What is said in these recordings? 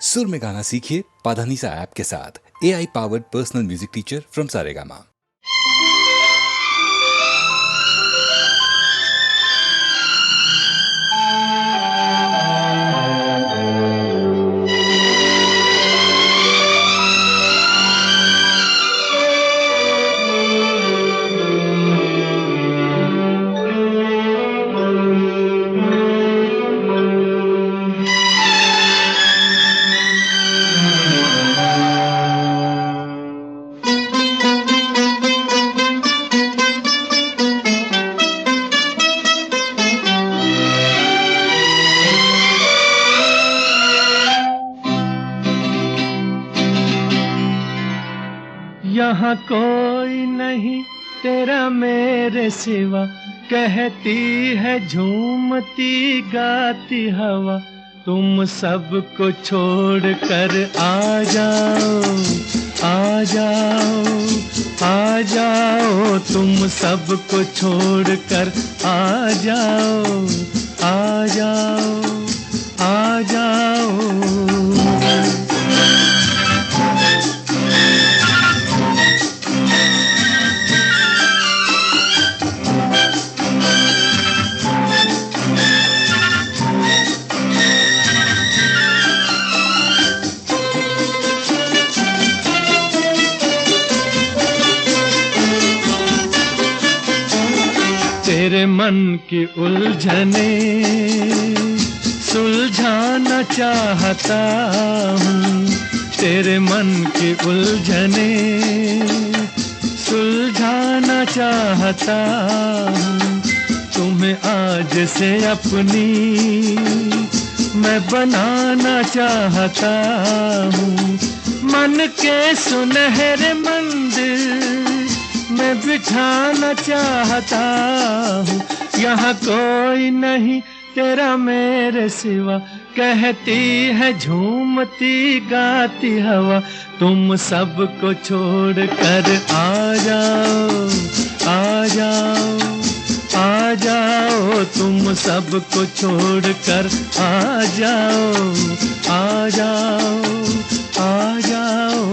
सुर में गाना सीखिए पाधानीसा ऐप के साथ। AI powered personal music teacher from Saregama. यहाँ कोई नहीं तेरा मेरे सिवा, कहती है झूमती गाती हवा। तुम सबको छोड़ कर आ जाओ, आ जाओ, आ जाओ। तुम सबको छोड़ कर आ जाओ, आ जाओ, आ जाओ। तेरे मन की उलझने सुलझाना चाहता हूँ, तेरे मन की उलझने सुलझाना चाहता हूँ। तुम्हें आज से अपनी मैं बनाना चाहता हूँ। मन के सुनहरे मंदिर मैं बिठाना चाहता हूँ। यहाँ कोई नहीं तेरा मेरे सिवा, कहती है झूमती गाती हवा। तुम सबको छोड़ कर आ जाओ, आ जाओ, आ जाओ। तुम सबको छोड़ कर आ जाओ, आ जाओ, आ जाओ।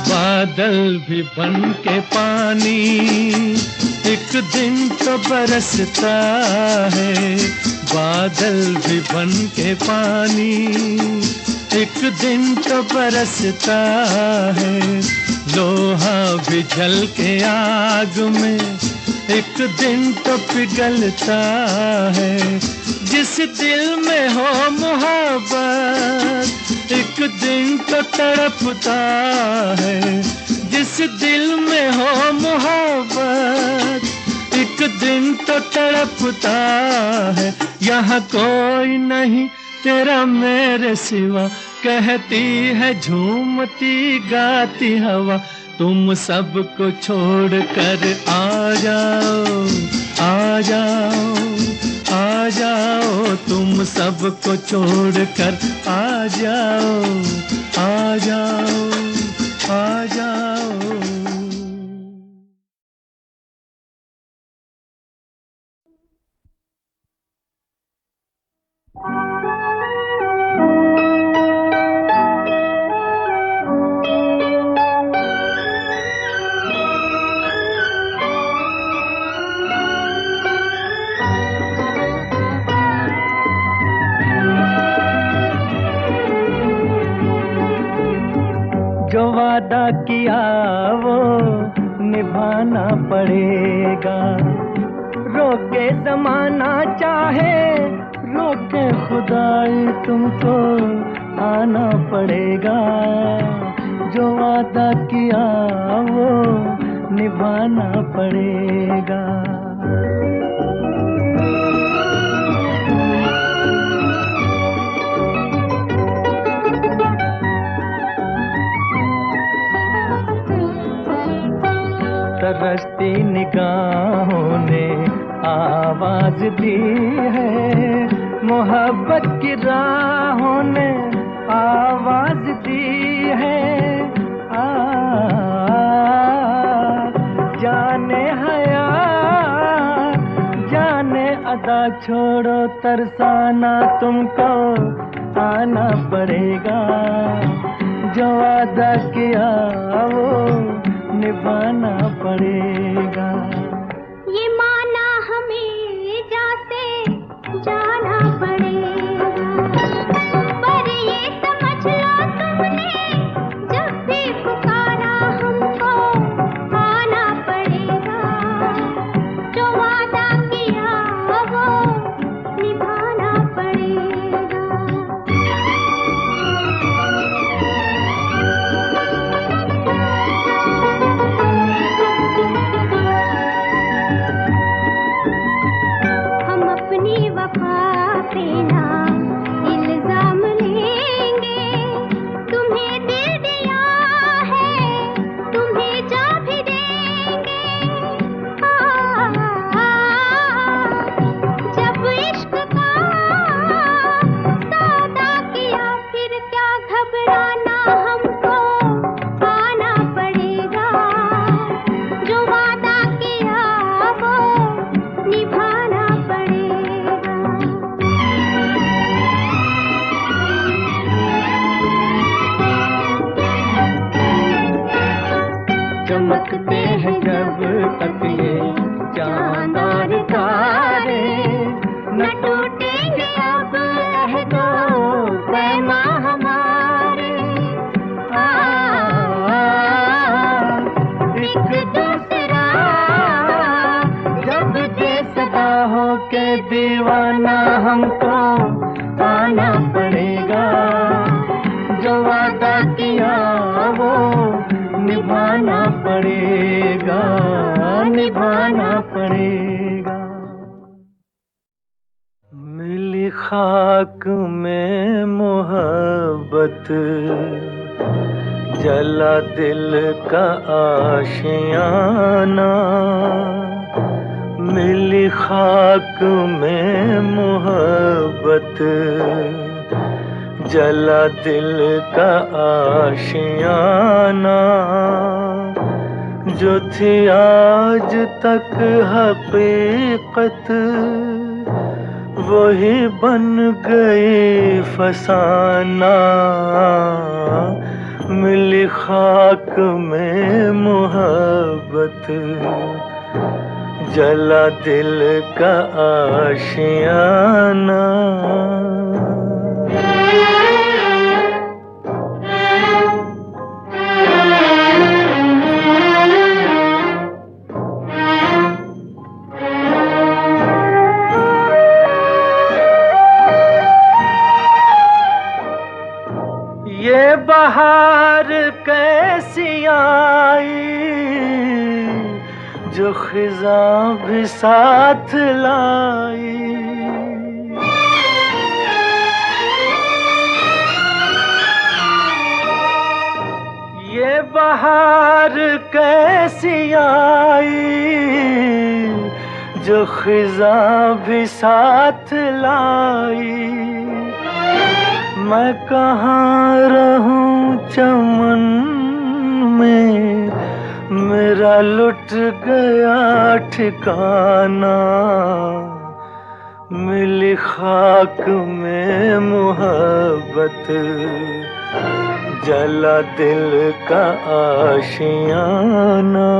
बादल भी बन के पानी एक दिन तो बरसता है। बादल भी बन के पानी एक दिन तो बरसता है। लोहा भी जल के आग में एक दिन तो पिघलता है। जिस दिल में हो मोहब्बत एक दिन तो तड़पता है। जिस दिल में हो मोहब्बत एक दिन तो तड़पता है। यहाँ कोई नहीं तेरा मेरे सिवा, कहती है झूमती गाती हवा। तुम सबको छोड़ कर आ जाओ, आ जाओ, आ जाओ। तुम सबको छोड़ कर आ जाओ, आ जाओ, आ जाओ। जो वादा किया वो निभाना पड़ेगा। रोके ज़माना चाहे रोके खुदाई, तुमको आना पड़ेगा। जो वादा किया वो निभाना पड़ेगा। तरसती निगाहों ने आवाज दी है, मोहब्बत की राहों ने आवाज दी है। जाने हया जाने अदा छोड़ो तरसाना, तुमको आना पड़ेगा। जो वादा किया वो निभाना पड़ेगा। ये माना हमें जासे जाना पड़ेगा, पर ये समझ लो तुमने जब भी पुकारा हमको आना पड़ेगा। जो वादा किया वो निभाना पड़ेगा। हम अपनी वफा पे ना इल्जाम लेंगे, तुम्हें दिल दिया है तुम्हें जा भी देंगे। जब इश्क का सौदा किया फिर क्या घबराना, हमको आना पड़ेगा। जो वादा किया वो निभाना पड़ेगा। चमकते हैं जब तक ये चांद और तारे, न टूटेंगे अब अहदो पैमा हमारे। एक दूसरा जब दे सदा हो के दीवाना, हमको आना पड़ेगा। जो वादा किया वो निभाना पड़ेगा, निभाना पड़ेगा। मिली खाक में मोहब्बत, जला दिल का आशियाना। मिली खाक में मोहब्बत, जला दिल का आशियाना। जो थी आज तक हकीकत, वही बन गई फसाना। मिली खाक में मोहब्बत, जला दिल का आशियाना। ये बहार कैसी आई, जो खिज़ां भी साथ लाई। ये बहार कैसी आई, जो खिज़ां भी साथ लाई। मैं कहाँ रहूं चमन में, मेरा लुट गया ठिकाना। मिली खाक में मोहब्बत, जला दिल का आशियाना।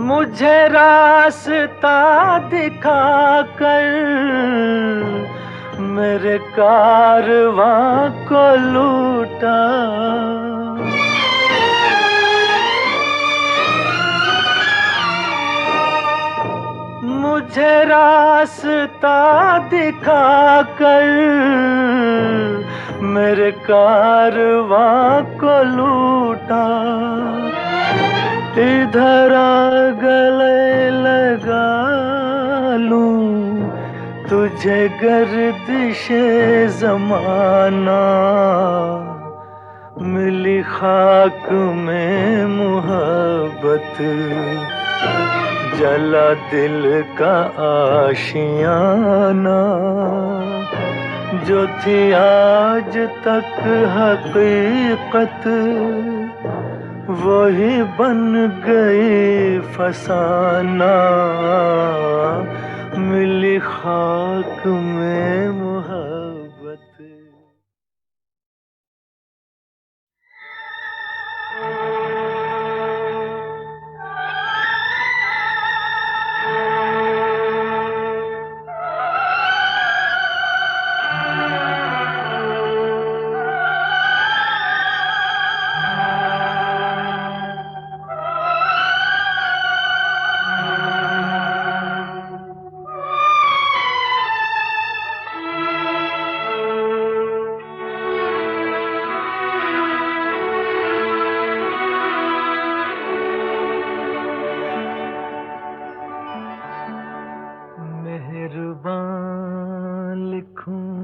मुझे रास्ता दिखाकर मेरे कारवां को लूटा। मुझे रास्ता दिखाकर मेरे कारवां को लूटा। इधर आ गले लगा लूं तुझे गर्दिशे ज़माना, मिली खाक में मोहब्बत, जला दिल का आशियाना। जो थी आज तक हकीकत, वही बन गई फसाना, मिली खाक में मोहब्बत। मेहरबान लिखूं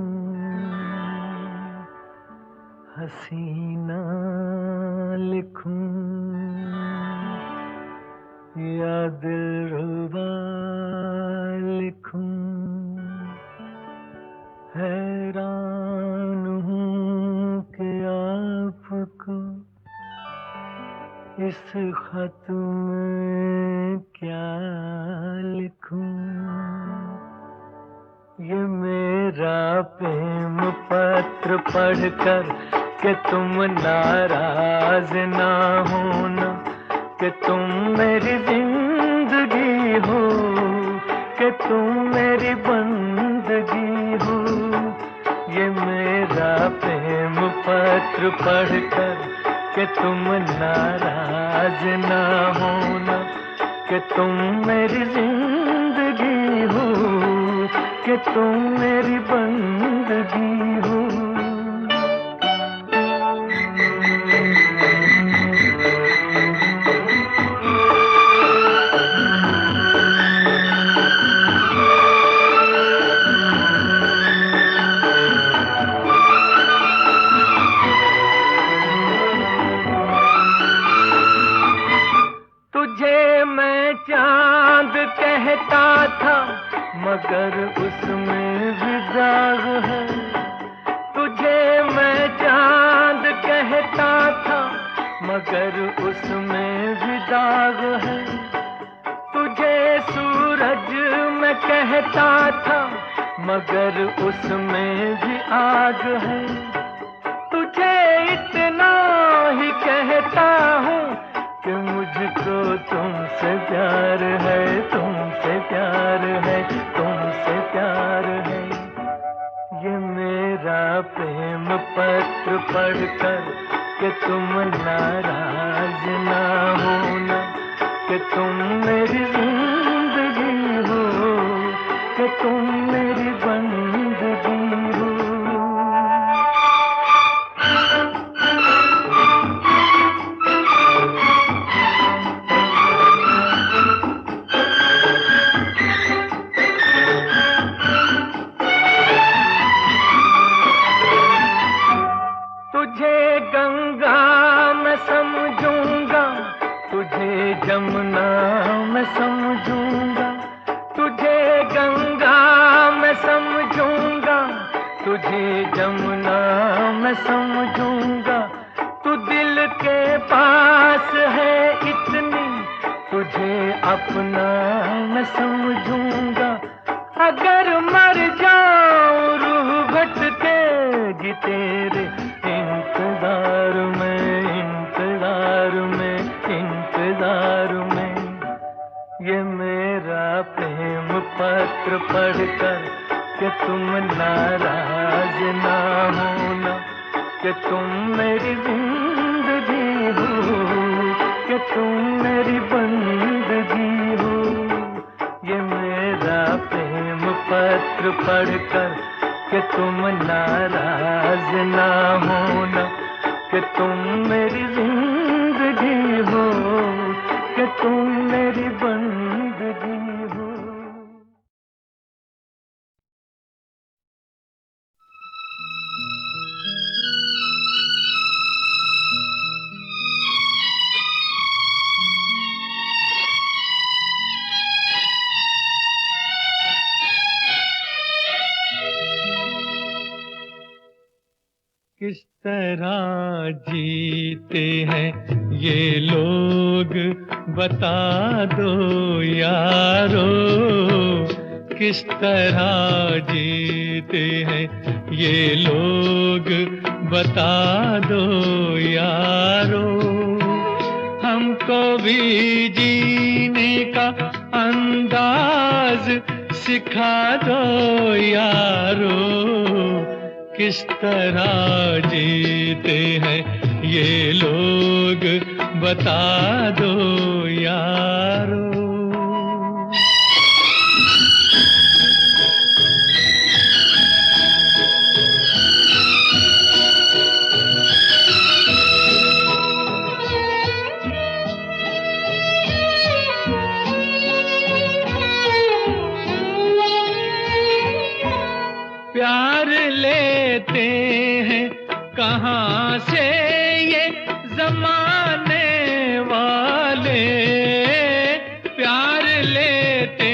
हसीना लिखूं या दिलरुबा लिखूं, हैरान हूँ कि आपको इस खत में क्या लिखूं। ये मेरा प्रेम पत्र पढ़कर कि तुम नाराज ना होना, कि तुम मेरी जिंदगी हो, कि तुम मेरी बंदगी हो। ये मेरा प्रेम पत्र पढ़कर कि तुम नाराज ना होना, कि तुम मेरी जिंदगी हो, कि तुम मेरी बंदगी हो। तुझे मैं चांद कहता था, मगर उसमें भी दाग है। तुझे मैं चांद कहता था, मगर उसमें भी दाग है। तुझे सूरज मैं कहता था, मगर उसमें भी आग है। तुझे इतना ही कहता हूँ कि मुझको तुमसे प्यार है, तुमसे प्यार है, तुमसे प्यार है। ये मेरा प्रेम पत्र पढ़कर कि तुम नाराज ना होना, कि तुम मेरी जिंदगी हो, कि तुम मेरी बंदगी हो। तुझे गंगा मैं समझूंगा, तुझे जमुना मैं समझूंगा। तुझे गंगा मैं समझूंगा, तुझे जमुना मैं समझूंगा। तू दिल के पास है इतनी, तुझे अपना मैं समझूंगा। अगर मर जाऊं रूह भटकेगी तेरे इंतजार में, इंतजार में, इंतजार में। ये मेरा प्रेम पत्र पढ़कर कि तुम नाराज ना होना, कि तुम मेरी जिंदगी हो, कि तुम मेरी बंदगी हो। ये मेरा प्रेम पत्र पढ़कर कि तुम नाराज ना होना, कि तुम मेरी जिंदगी हो, कि तुम मेरी बंदगी हो। किस तरह जीते हैं ये लोग बता दो यारो, किस तरह जीते हैं ये लोग बता दो यारो। हमको भी जीने का अंदाज सिखा दो यारो, किस तरह जीते हैं ये लोग बता दो यारो। प्यार लेते हैं कहाँ से ये जमाने वाले, प्यार लेते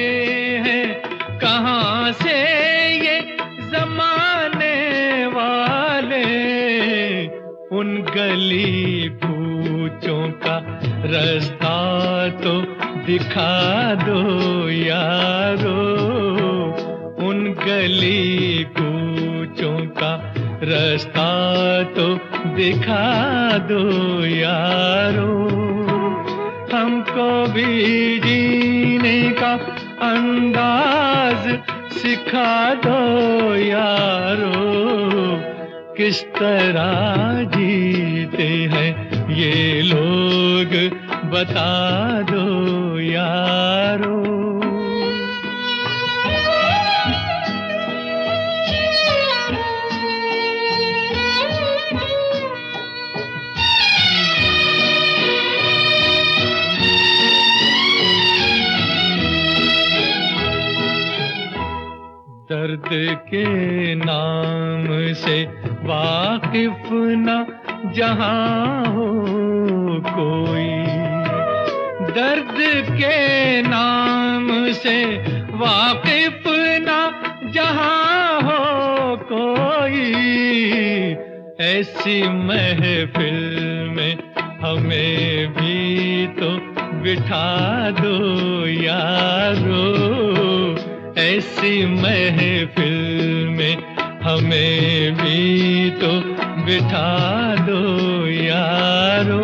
हैं कहाँ से ये जमाने वाले। उन गली कूचों का रास्ता तो दिखा दो यारो, उन गली कूचों का रास्ता तो दिखा दो यारो। हमको भी जीने का अंदाज सिखा दो यारो, किस तरह जीते हैं ये लोग बता दो यारो। दर्द के नाम से वाकिफ न जहां हो कोई, दर्द के नाम से वाकिफ न जहां हो कोई। ऐसी महफिल में हमें भी तो बिठा दो यारो, ऐसी महफिल में हमें भी तो बिठा दो यारो।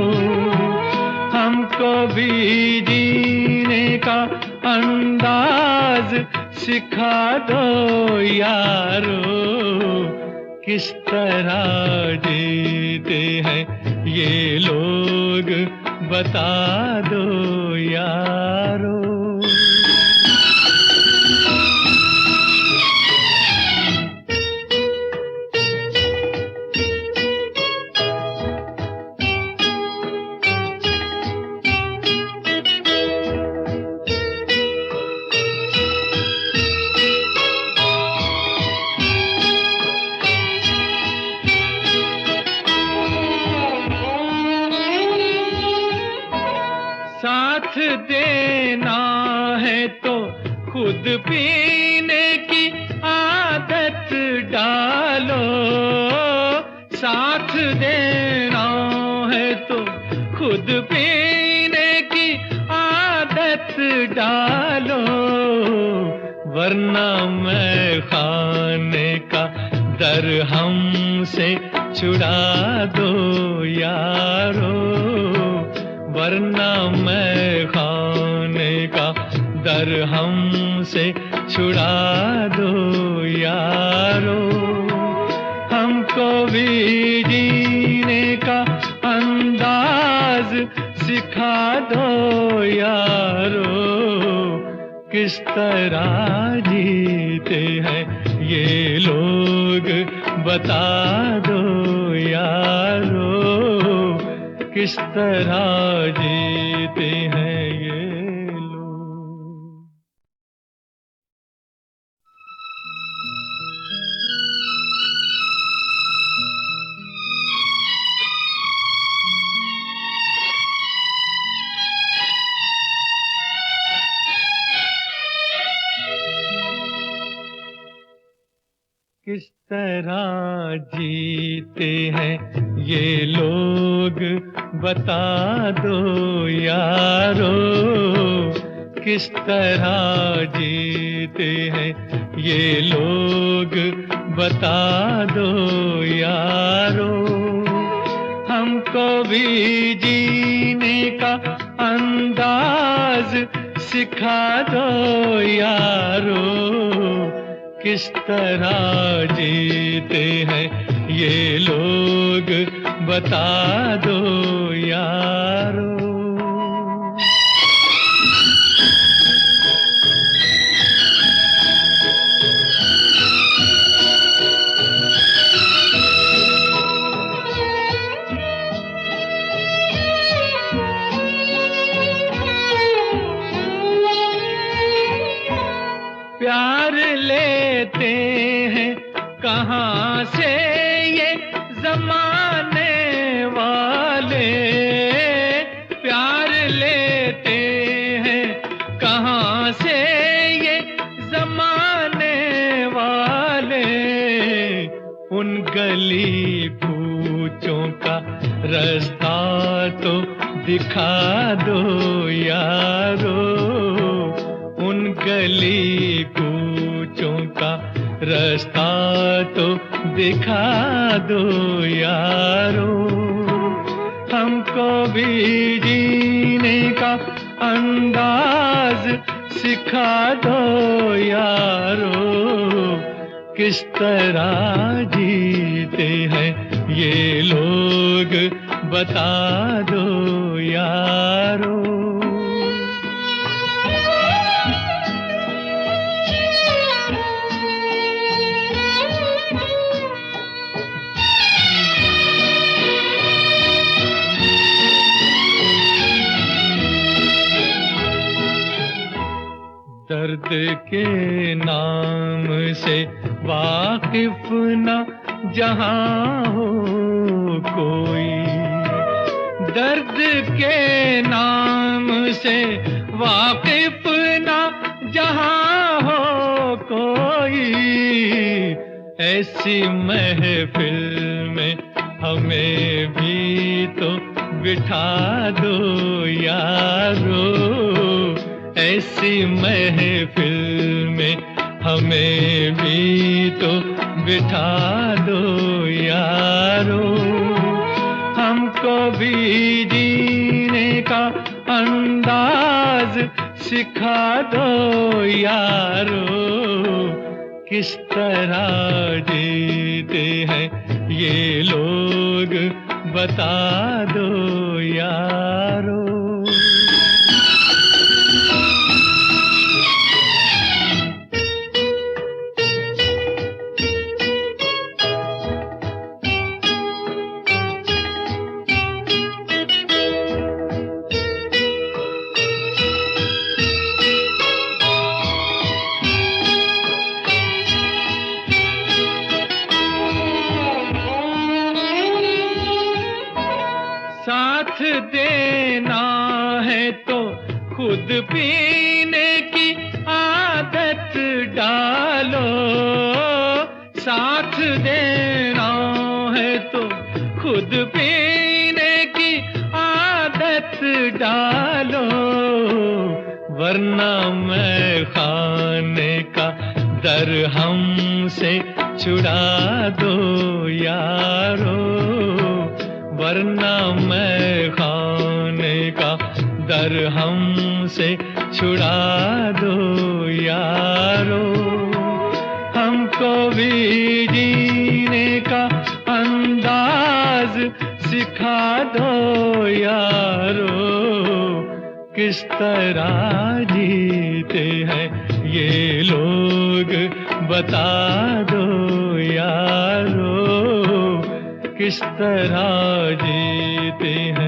हमको भी जीने का अंदाज सिखा दो यारो, किस तरह जीते हैं ये लोग बता दो यारो। साथ देना है तो खुद पीने की आदत डालो, साथ देना है तो खुद पीने की आदत डालो। वरना मैं खाने का दर हमसे छुड़ा दो यारो, वरना मैं खाने का दर हमसे छुड़ा दो यारो। हमको भी जीने का अंदाज सिखा दो यारो, किस तरह जीते हैं ये लोग बता दो यारो, किस तरह जीते हैं किस तरह जीते हैं ये लोग बता दो यारो, किस तरह जीते हैं ये लोग बता दो यारो। हमको भी जीने का अंदाज सिखा दो यारो, किस तरह जीते हैं ये लोग बता दो यारो। प्यार लेते हैं कहाँ से ये जमाने वाले, प्यार लेते हैं कहाँ से ये जमाने वाले। उन गली कूचों का रास्ता तो दिखा दो यारो, उन गली कूचों का रास्ता तो दिखा दो यारो। हमको भी जीने का अंदाज सिखा दो यारो, किस तरह जीते हैं ये लोग बता दो यारो। दर्द के नाम से वाकिफ न जहां हो कोई, दर्द के नाम से वाकिफ न जहां हो कोई। ऐसी महफिल में हमें भी तो बिठा दो यारो, ऐसी महफिल में हमें भी तो बिठा दो यारो। हमको भी जीने का अंदाज सिखा दो यारो, किस तरह जीते हैं ये लोग बता दो यारो। साथ देना है तो खुद पीने की आदत डालो, साथ देना है तो खुद पीने की आदत डालो। वरना मैं खाने का दर हमसे छुड़ा दो यारो, वरना मैं खाने का दर हमसे छुड़ा दो यारो। हमको भी जीने का अंदाज सिखा दो यारो, किस तरह जीते हैं ये लोग बता दो यारो, किस तरह जीते हैं